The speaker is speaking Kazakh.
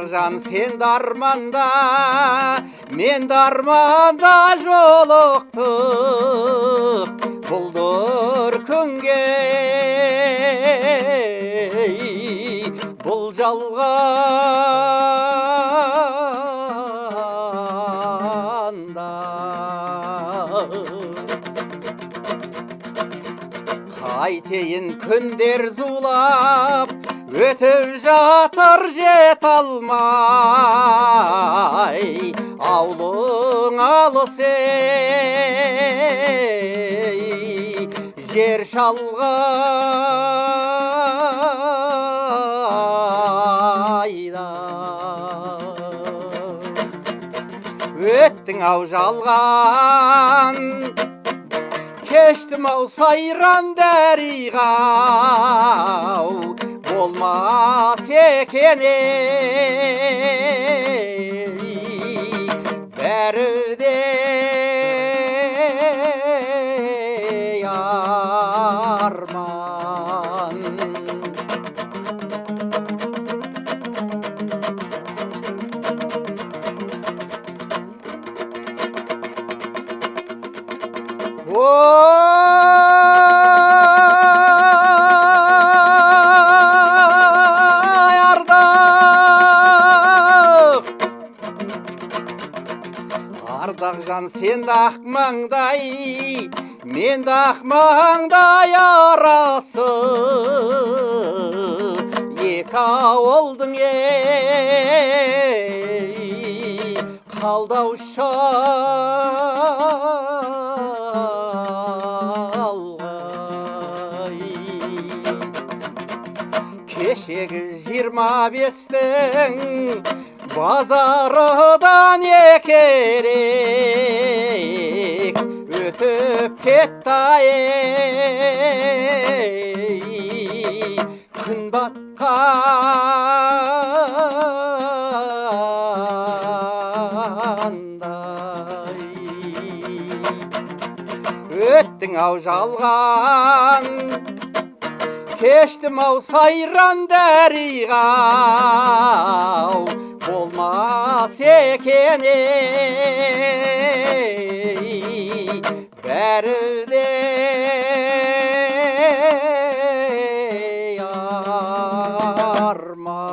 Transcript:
жан сен дарманда, мен дарманда жолықтық бұлдыр күнге. Бұл жалғанда қайтейін күндер зулап, өтіп жатыр жет алмай, аулың алыс ей, жер шалғайда. Өттің ау жалған, кештім ау сайран дәриға, болмас екен ей, бәрі де арман. Ардақ жан сен де ақ маңдай, мен де ақ маңдай арасы, екі ауылдың ей, қалдау шалғай. Кешегі 25-тің базарыдан екерек өтіп кетті ей, күн батқандай. Өттің ау жалған, кештім ау сайран дәриға, болмас екен ей, бәрі де арман.